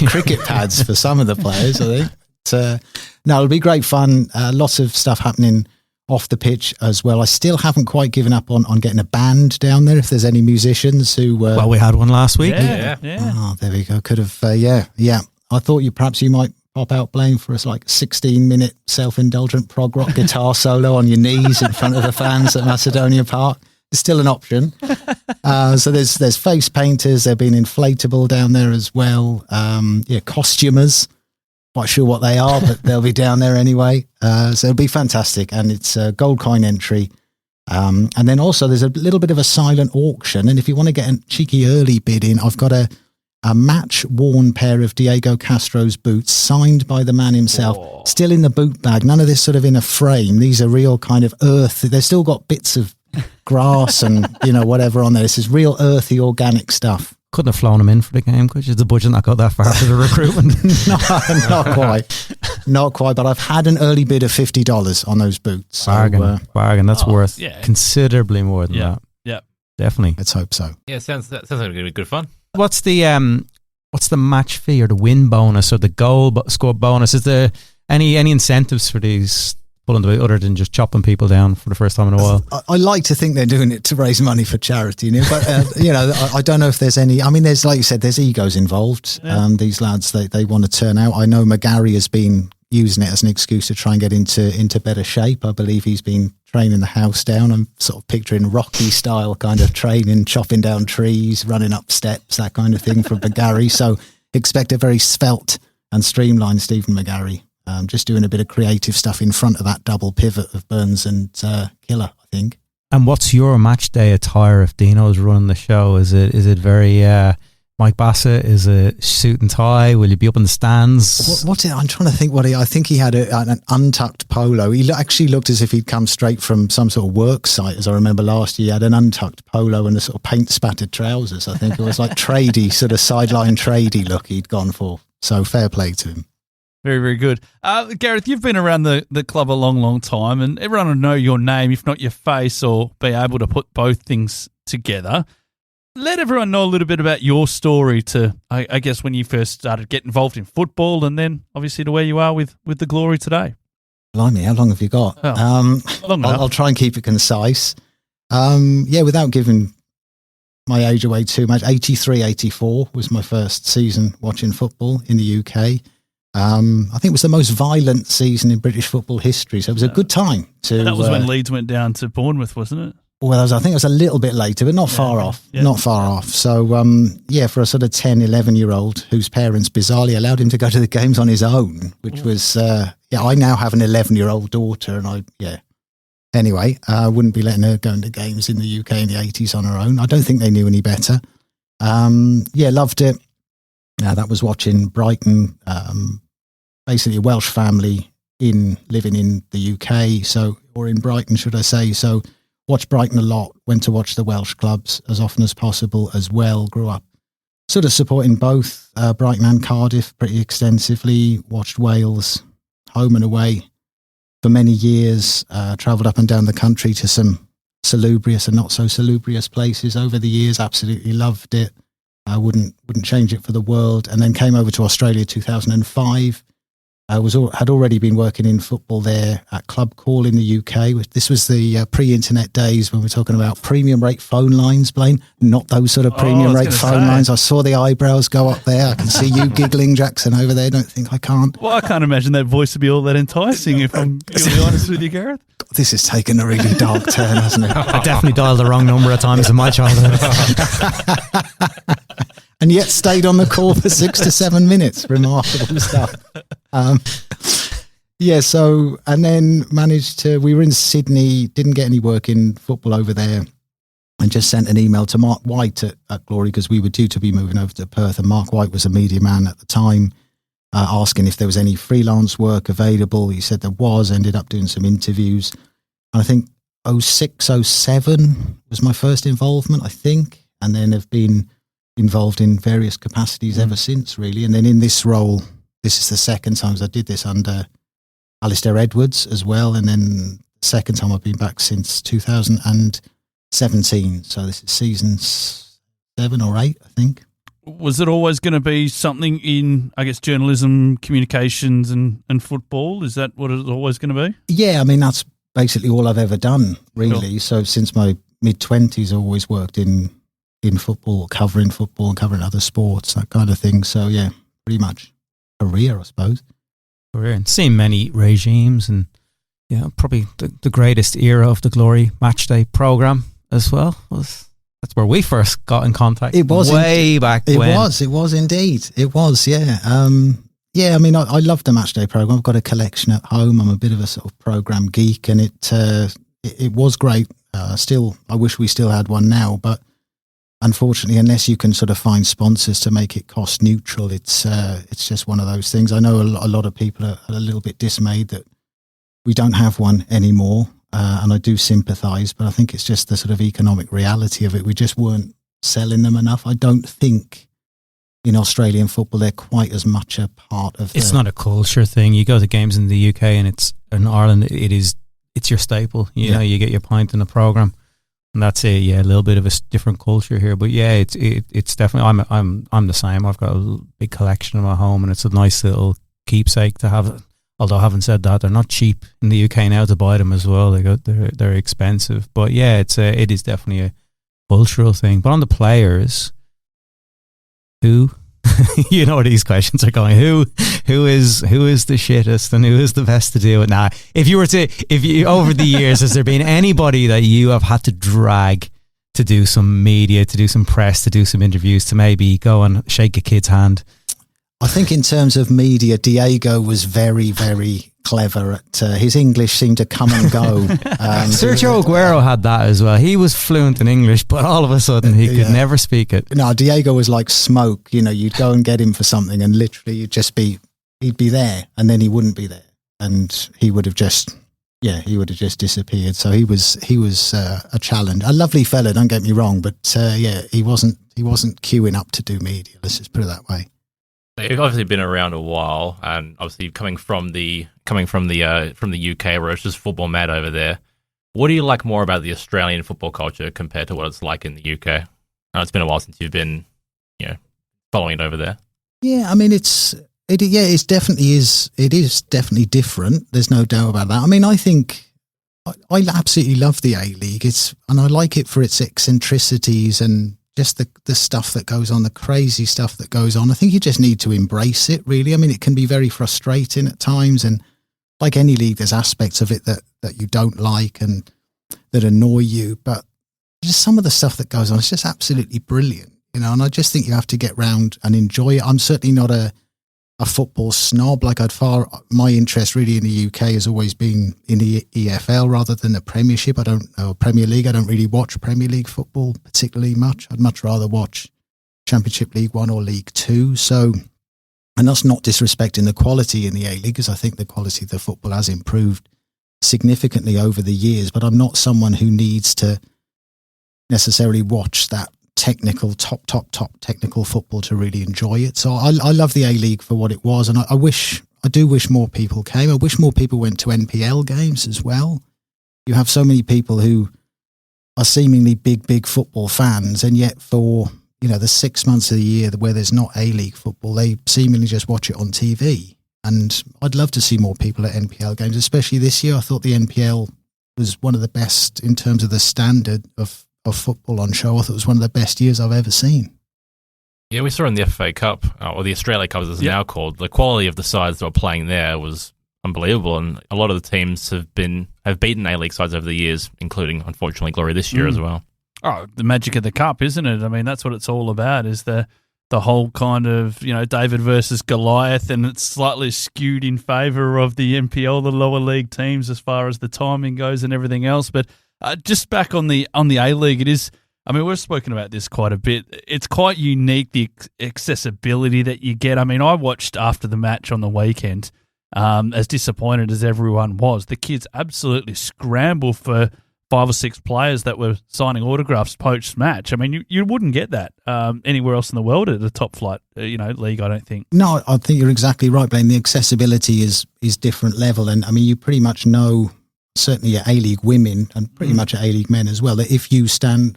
cricket pads for some of the players, I think. No, it'll be great fun. Lots of stuff happening off the pitch as well. I still haven't quite given up on getting a band down there. If there's any musicians who... well, we had one last week. Yeah. Oh, there we go. Could have... yeah. I thought you might pop out Blayne for us like 16-minute self-indulgent prog rock guitar solo on your knees in front of the fans at Macedonia Park. It's still an option. So there's face painters. There've been inflatable down there as well. Costumers. Quite sure what they are, but they'll be down there anyway. So it'll be fantastic. And it's a gold coin entry. And then also there's a little bit of a silent auction. And if you want to get a cheeky early bid in, I've got a match-worn pair of Diego Castro's boots signed by the man himself, still in the boot bag. None of this sort of in a frame. These are real kind of earth. They've still got bits of grass and, whatever on there. This is real earthy, organic stuff. Couldn't have flown him in for the game because the budget not got that far for the recruitment. Not quite. But I've had an early bid of $50 on those boots. Bargain. That's worth considerably more than that. Yeah, definitely. Let's hope so. Yeah, sounds like it's going to be good fun. What's the match fee or the win bonus or the goal score bonus? Is there any incentives for these? Other than just chopping people down for the first time in a while? I like to think they're doing it to raise money for charity, but I don't know if there's any. I mean, there's, like you said, there's egos involved. Yeah. These lads, they want to turn out. I know McGarry has been using it as an excuse to try and get into better shape. I believe he's been training the house down. I'm sort of picturing Rocky style kind of training, chopping down trees, running up steps, that kind of thing from McGarry. So expect a very svelte and streamlined Stephen McGarry just doing a bit of creative stuff in front of that double pivot of Burns and Killer, I think. And what's your match day attire if Dino's running the show? Is it very Mike Bassett? Is it suit and tie? Will you be up in the stands? What's it? I'm trying to think I think he had an untucked polo. He actually looked as if he'd come straight from some sort of work site, as I remember last year. He had an untucked polo and a sort of paint spattered trousers. I think it was like tradie, sort of sideline tradie look he'd gone for. So fair play to him. Very, very good. Gareth, you've been around the club a long, long time, and everyone will know your name, if not your face, or be able to put both things together. Let everyone know a little bit about your story to, I guess, when you first started getting involved in football, and then obviously to where you are with the Glory today. Blimey, how long have you got? Long enough. I'll try and keep it concise. Without giving my age away too much, 83, 84 was my first season watching football in the UK. I think it was the most violent season in British football history, so it was a good time to. That was when Leeds went down to Bournemouth, wasn't it? Well, I think it was a little bit later, but not far off. Yeah. Not far off. So, for a sort of 10, 11-year-old whose parents bizarrely allowed him to go to the games on his own, which was, I now have an 11-year-old daughter, and Anyway, I wouldn't be letting her go into games in the UK in the 80s on her own. I don't think they knew any better. Loved it. That was watching Brighton, basically a Welsh family living in the UK, or in Brighton, should I say. So watched Brighton a lot, went to watch the Welsh clubs as often as possible as well, grew up sort of supporting both Brighton and Cardiff pretty extensively, watched Wales home and away for many years, travelled up and down the country to some salubrious and not so salubrious places over the years, absolutely loved it. I wouldn't change it for the world. And then came over to Australia 2005. Had already been working in football there at Club Call in the UK. This was the pre-internet days when we're talking about premium rate phone lines, Blayne. Not those sort of premium rate phone lines. I saw the eyebrows go up there. I can see you giggling, Jackson, over there. Don't think I can't. Well, I can't imagine that voice would be all that enticing, if I'm being honest with you, Gareth. This has taken a really dark turn, hasn't it? I definitely dialed the wrong number at times in my childhood. And yet stayed on the call for 6 to 7 minutes. Remarkable stuff. And then we were in Sydney, didn't get any work in football over there, and just sent an email to Mark White at Glory, because we were due to be moving over to Perth, and Mark White was a media man at the time, asking if there was any freelance work available. He said there was, ended up doing some interviews. And I think 06, 07 was my first involvement, I think, and then have been involved in various capacities ever since, really. And then in this role, this is the second time I did this under Alistair Edwards as well, and then the second time I've been back since 2017. So this is season 7 or 8, I think. Was it always going to be something in, I guess, journalism, communications and football? Is that what it's always going to be? Yeah, I mean, that's basically all I've ever done, really. Sure. So since my mid-20s, I've always worked in football, covering football and covering other sports, that kind of thing. So, yeah, pretty much career, I suppose. Career, and seen many regimes, and probably the greatest era of the Glory Matchday programme as well. That's where we first got in contact. It was way back when. It was indeed. It was, yeah. I mean, I love the Matchday programme. I've got a collection at home. I'm a bit of a sort of programme geek, and it was great. I wish we still had one now, but unfortunately, unless you can sort of find sponsors to make it cost neutral, it's just one of those things. I know a lot of people are a little bit dismayed that we don't have one anymore, and I do sympathise, but I think it's just the sort of economic reality of it. We just weren't selling them enough. I don't think in Australian football they're quite as much a part of. It's not a culture thing. You go to games in the UK and in Ireland, it's your staple. You know, you get your pint in the programme. And that's a little bit of a different culture here, but it's definitely. I'm the same. I've got a big collection in my home, and it's a nice little keepsake to have. Although having said that, they're not cheap in the UK now to buy them as well. They're expensive, but it is definitely a cultural thing. But on the players, who you know where these questions are going. Who is the shittest and who is the best to do it? Now, if you over the years, has there been anybody that you have had to drag to do some media, to do some press, to do some interviews, to maybe go and shake a kid's hand? I think in terms of media, Diego was very, very clever at his English seemed to come and go. Sergio Aguero had that as well. He was fluent in English, but all of a sudden he could never speak it. No, Diego was like smoke. You'd go and get him for something, and literally he'd be there, and then he wouldn't be there, and he would have just disappeared. So he was a challenge. A lovely fella, don't get me wrong, but he wasn't queuing up to do media. Let's just put it that way. They've obviously been around a while, and obviously coming from the UK, where it's just football mad over there. What do you like more about the Australian football culture compared to what it's like in the UK? I know it's been a while since you've been, following it over there. Yeah, I mean it is definitely different. There's no doubt about that. I mean, I think I absolutely love the A-League. And I like it for its eccentricities and just the stuff that goes on, the crazy stuff that goes on. I think you just need to embrace it, really. I mean, it can be very frustrating at times, and like any league, there's aspects of it that you don't like and that annoy you, but just some of the stuff that goes on is just absolutely brilliant, and I just think you have to get round and enjoy it. I'm certainly not a football snob. Like my interest really in the UK has always been in the EFL rather than the Premiership. Premier League. I don't really watch Premier League football particularly much. I'd much rather watch Championship League 1 or League 2. So, and that's not disrespecting the quality in the A-League, because I think the quality of the football has improved significantly over the years, but I'm not someone who needs to necessarily watch that technical, top technical football to really enjoy it. So I love the A-League for what it was, and I do wish more people came. I wish more people went to NPL games as well. You have so many people who are seemingly big football fans, and yet for the 6 months of the year where there's not A-League football, they seemingly just watch it on TV. And I'd love to see more people at NPL games, especially this year. I thought the NPL was one of the best in terms of the standard of football on show. I thought it was one of the best years I've ever seen. Yeah, we saw in the FA Cup, or the Australia Cup as it's now called, the quality of the sides that were playing there was unbelievable, and a lot of the teams have beaten A-League sides over the years, including, unfortunately, Glory this year as well. Oh, the magic of the cup, isn't it? I mean, that's what it's all about, is the whole kind of, David versus Goliath, and it's slightly skewed in favour of the NPL, the lower league teams, as far as the timing goes and everything else. But just back on the A-League, it is, I mean, we've spoken about this quite a bit. It's quite unique, the accessibility that you get. I mean, I watched after the match on the weekend, as disappointed as everyone was. The kids absolutely scrambled for 5 or 6 players that were signing autographs post-match. I mean, you wouldn't get that anywhere else in the world at a top flight, league, I don't think. No, I think you're exactly right, Blayne. The accessibility is different level. And I mean, you pretty much know, certainly at A-League women and pretty much at A-League men as well, that if you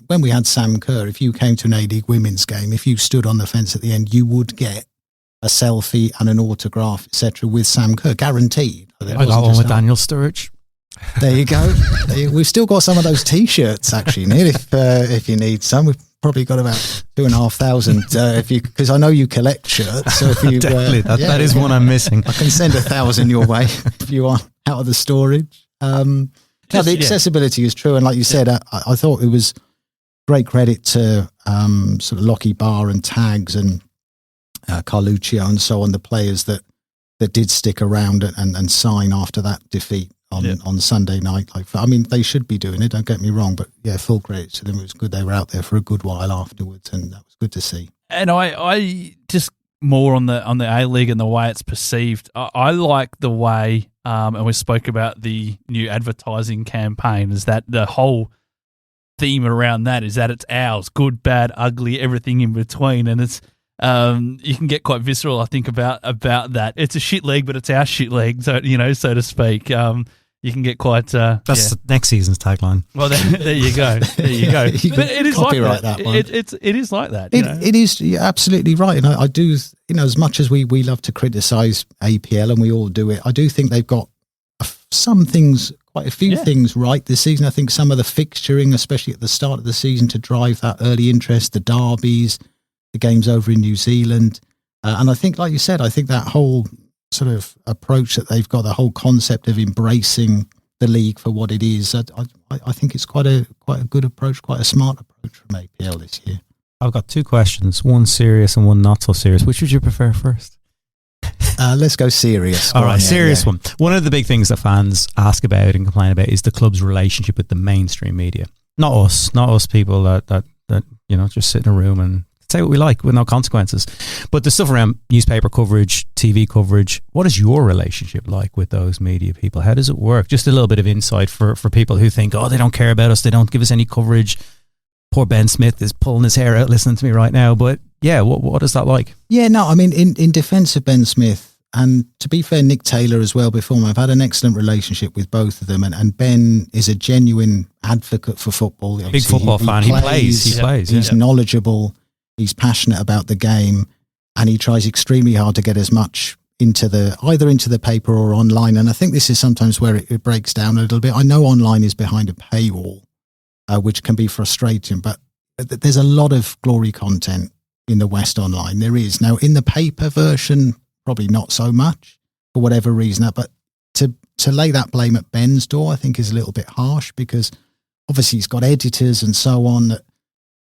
when we had Sam Kerr, if you came to an A-League women's game, if you stood on the fence at the end, you would get a selfie and an autograph, etc., with Sam Kerr, guaranteed. I got one with Daniel Sturridge. There you go. We've still got some of those T-shirts, actually, Neil, if you need some. We've probably got about 2,500 because I know you collect shirts. So if you definitely, that is one I'm missing. I can send 1,000 your way if you want out of the storage. The accessibility is true, and like you said, I thought it was great credit to sort of Lockie Barr and Tags and Carluccio and so on, the players that did stick around and sign after that defeat on Sunday night. I mean, they should be doing it, don't get me wrong, but yeah, full credit to them. It was good they were out there for a good while afterwards, and that was good to see. And I just more on the A-League and the way it's perceived. I like the way, and we spoke about the new advertising campaign, is that the whole theme around that is that it's ours, good, bad, ugly, everything in between, and it's you can get quite visceral, I think, about that. It's a shit league, but it's our shit league, so so to speak. You can get quite. That's next season's tagline. Well, there you go. There you go. But it is like that. It is like that. It is. You're absolutely right. And I do. As much as we love to criticise APL, and we all do it, I do think they've got some things, quite a few things right this season. I think some of the fixturing, especially at the start of the season, to drive that early interest, the derbies, the games over in New Zealand, and I think, like you said, I think that whole sort of approach that they've got, the whole concept of embracing the league for what it is, I think it's quite a good approach, quite a smart approach from APL this year. I've got 2 questions, one serious and one not so serious. Which would you prefer first? Let's go serious. All right, serious one. One of the big things that fans ask about and complain about is the club's relationship with the mainstream media. Not us people that just sit in a room and say what we like with no consequences. But the stuff around newspaper coverage, TV coverage, what is your relationship like with those media people? How does it work? Just a little bit of insight for people who think, they don't care about us, they don't give us any coverage. Poor Ben Smith is pulling his hair out listening to me right now. But yeah, what is that like? Yeah, no, I mean, in defence of Ben Smith, and to be fair, Nick Taylor as well before me, I've had an excellent relationship with both of them. And Ben is a genuine advocate for football. Big football fan. He plays. He's knowledgeable. He's passionate about the game, and he tries extremely hard to get as much either into the paper or online. And I think this is sometimes where it breaks down a little bit. I know online is behind a paywall, which can be frustrating, but there's a lot of Glory content in the West online. There is. Now, in the paper version, probably not so much for whatever reason. But to lay that blame at Ben's door, I think is a little bit harsh, because obviously he's got editors and so on that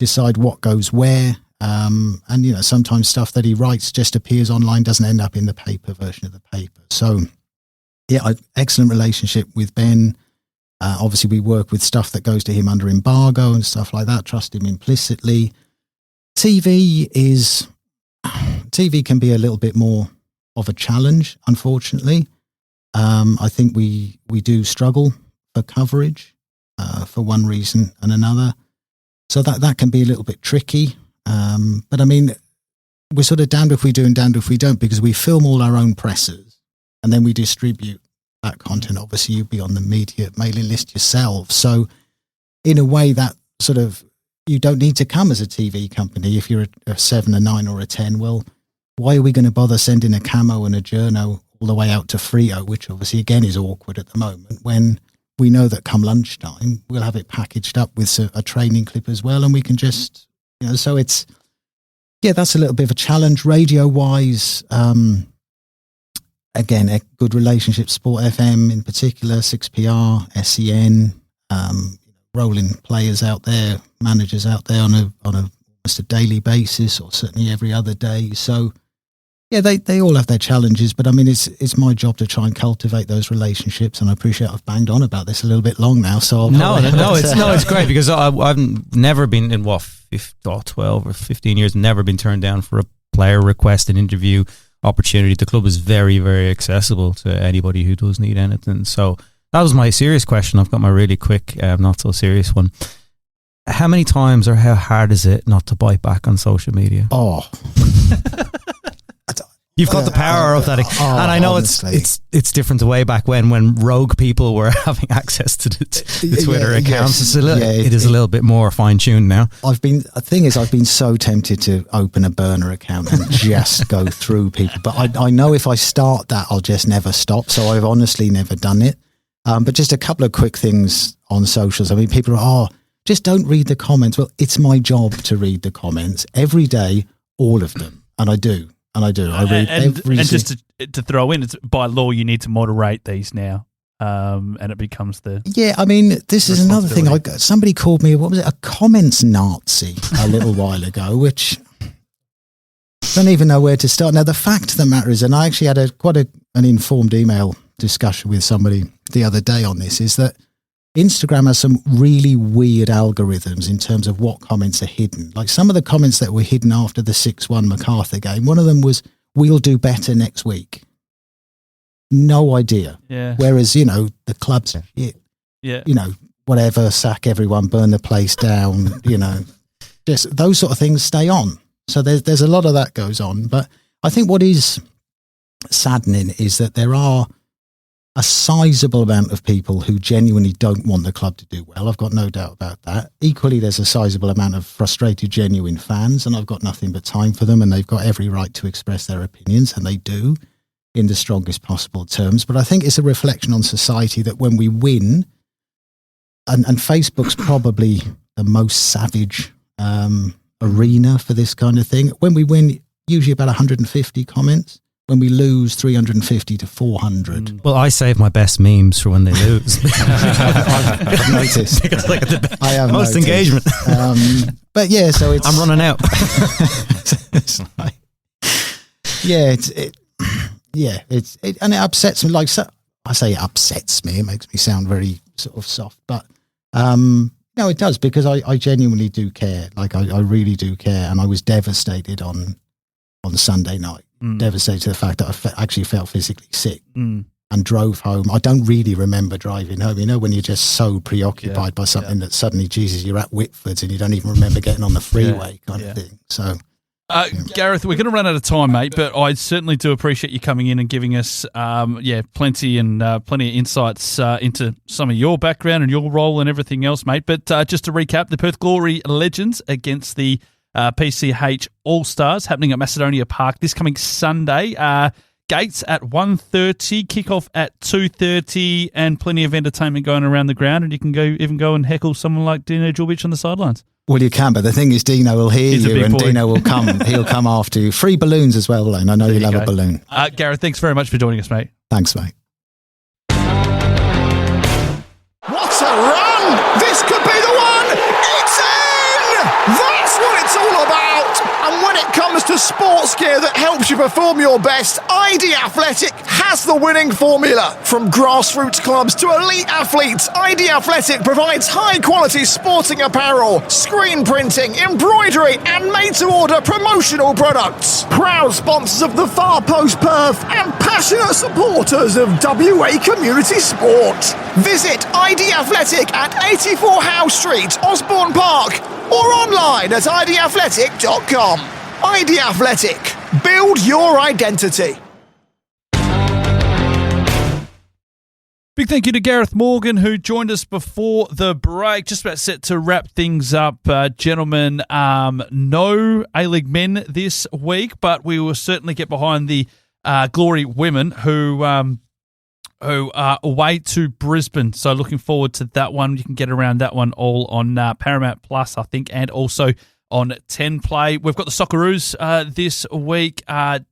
decide what goes where. And sometimes stuff that he writes just appears online, doesn't end up in the paper version of the paper. So yeah, excellent relationship with Ben. Obviously we work with stuff that goes to him under embargo and stuff like that, trust him implicitly. TV can be a little bit more of a challenge, unfortunately. I think we do struggle for coverage for one reason and another. So that can be a little bit tricky. But I mean, we're sort of damned if we do and damned if we don't, because we film all our own presses and then we distribute that content. Obviously, you'd be on the media mailing list yourself. So in a way that sort of, you don't need to come as a TV company if you're a 7, a 9 or a 10. Well, why are we going to bother sending a camo and a journo all the way out to Frio, which obviously again is awkward at the moment, when we know that come lunchtime, we'll have it packaged up with a training clip as well. And we can just, so it's, that's a little bit of a challenge radio wise. Again, a good relationship, Sport FM in particular, 6PR, SEN, rolling players out there, managers out there on almost a daily basis, or certainly every other day. So yeah, they all have their challenges, but I mean, it's my job to try and cultivate those relationships. And I appreciate I've banged on about this a little bit long now. So it's great, because I've never been in 12 or 15 years, never been turned down for a player request, an interview opportunity. The club is very, very accessible to anybody who does need anything. So that was my serious question. I've got my really quick, not so serious one. How many times or how hard is it not to bite back on social media? You've got the power of that, and I know it's different to way back when rogue people were having access to the Twitter accounts. It is a little bit more fine tuned now. I've been so tempted to open a burner account and just go through people, but I know if I start that, I'll just never stop. So I've honestly never done it. But just a couple of quick things on socials. I mean, people are, just don't read the comments. Well, it's my job to read the comments every day, all of them, and I do. I read every. And just to throw in, it's by law you need to moderate these now, and it becomes the. Yeah, I mean, this is another thing. Somebody called me, what was it, a comments Nazi a little while ago, which I don't even know where to start. Now, the fact of the matter is, and I actually had quite an informed email discussion with somebody the other day on this, is that Instagram has some really weird algorithms in terms of what comments are hidden. Like some of the comments that were hidden after the 6-1 MacArthur game, one of them was, "We'll do better next week." No idea. Yeah. Whereas, the clubs, whatever, sack everyone, burn the place down, just those sort of things stay on. So there's a lot of that goes on. But I think what is saddening is that there are a sizable amount of people who genuinely don't want the club to do well. I've got no doubt about that. Equally, there's a sizable amount of frustrated, genuine fans, and I've got nothing but time for them, and they've got every right to express their opinions, and they do in the strongest possible terms. But I think it's a reflection on society that when we win, and Facebook's probably the most savage arena for this kind of thing. When we win, usually about 150 comments. When we lose, 350 to 400. Well, I save my best memes for when they lose. I've noticed. I have most noticed. Engagement. But yeah, so I'm running out. and it upsets me. Like, so, I say it upsets me. It makes me sound very sort of soft, but no, it does, because I genuinely do care. Like, I really do care, and I was devastated on Sunday night. Devastated to the fact that I actually felt physically sick and drove home. I don't really remember driving home. You know, when you're just so preoccupied by something that suddenly, Jesus, you're at Whitford's and you don't even remember getting on the freeway kind of thing. So, Gareth, we're going to run out of time, mate, but I certainly do appreciate you coming in and giving us, plenty of insights into some of your background and your role and everything else, mate. But just to recap, the Perth Glory Legends against the PCH All-Stars happening at Macedonia Park this coming Sunday. Gates at 1:30, kickoff at 2:30, and plenty of entertainment going around the ground. And you can go and heckle someone like Dino Djurbic on the sidelines. Well, you can, but the thing is, Dino will hear you, and Dino will come. He'll come after you. Free balloons as well, Blayne. I know you love a balloon. Gareth, thanks very much for joining us, mate. Thanks, mate. What a run! This could be the one! It's in! That's what it's all about! And when it comes to sports gear that helps you perform your best, ID Athletic has the winning formula. From grassroots clubs to elite athletes, ID Athletic provides high-quality sporting apparel, screen printing, embroidery, and made-to-order promotional products. Proud sponsors of the Far Post Perth and passionate supporters of WA community sport. Visit ID Athletic at 84 Howe Street, Osborne Park, or online at idathletic.com. ID Athletic. Build your identity. Big thank you to Gareth Morgan, who joined us before the break. Just about set to wrap things up, gentlemen. No A-League men this week, but we will certainly get behind the Glory women who are away to Brisbane. So looking forward to that one. You can get around that one all on Paramount Plus, I think, and also on 10 Play. We've got the Socceroos this week.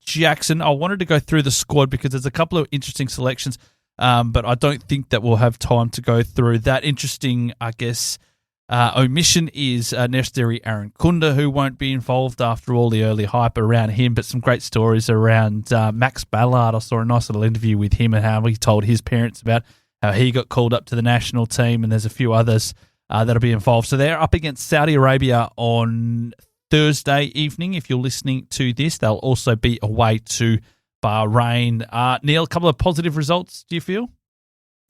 Jackson, I wanted to go through the squad because there's a couple of interesting selections, but I don't think that we'll have time to go through that. Interesting, I guess, omission is Nesteri Aaron Kunda, who won't be involved after all the early hype around him, but some great stories around Max Ballard. I saw a nice little interview with him and how he told his parents about how he got called up to the national team, and there's a few others that'll be involved. So they're up against Saudi Arabia on Thursday evening. If you're listening to this, they'll also be away to Bahrain. Neil, a couple of positive results, do you feel?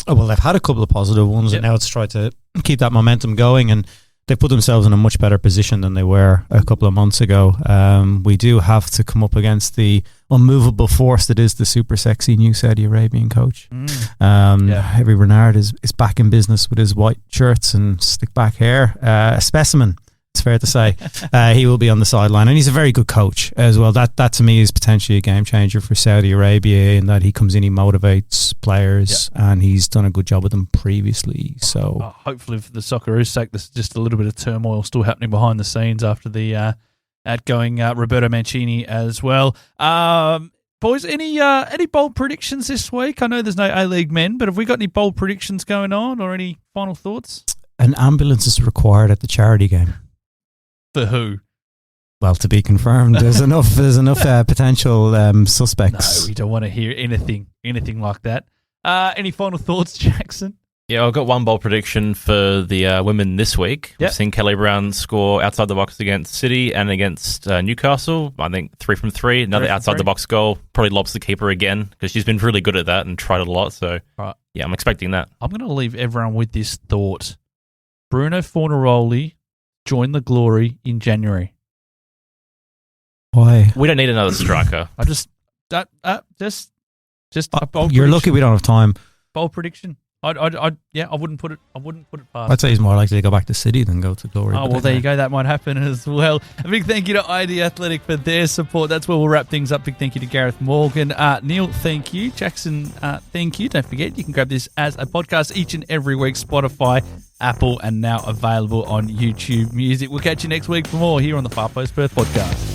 Oh, well, they've had a couple of positive ones, and now it's tried to keep that momentum going, and they put themselves in a much better position than they were a couple of months ago. We do have to come up against the unmovable force that is the super sexy new Saudi Arabian coach. Harry Renard is back in business with his white shirts and slick back hair. A specimen, it's fair to say. He will be on the sideline, and he's a very good coach as well. That to me is potentially a game changer for Saudi Arabia, in that he comes in, he motivates players, and he's done a good job with them previously. So hopefully for the Socceroos' sake, there's just a little bit of turmoil still happening behind the scenes after the outgoing Roberto Mancini as well. Boys, any bold predictions this week? I know there's no A-League men, but have we got any bold predictions going on, or any final thoughts? An ambulance is required at the charity game. For who? Well, to be confirmed. There's enough potential suspects. No, we don't want to hear anything like that. Any final thoughts, Jackson? Yeah, I've got one bold prediction for the women this week. We've seen Kelly Brown score outside the box against City and against Newcastle. I think 3 from 3. Another outside the box goal. Probably lobs the keeper again, because she's been really good at that and tried it a lot. So, yeah, I'm expecting that. I'm going to leave everyone with this thought. Bruno Fornaroli joined the Glory in January. Why? We don't need another striker. You're lucky we don't have time. Bold prediction. I wouldn't put it past. I'd say he's more likely to go back to City than go to Glory. Oh, well, there you go. That might happen as well. A big thank you to ID Athletic for their support. That's where we'll wrap things up. Big thank you to Gareth Morgan. Neil, thank you. Jackson, thank you. Don't forget, you can grab this as a podcast each and every week. Spotify, Apple, and now available on YouTube Music. We'll catch you next week for more here on the Far Post Perth Podcast.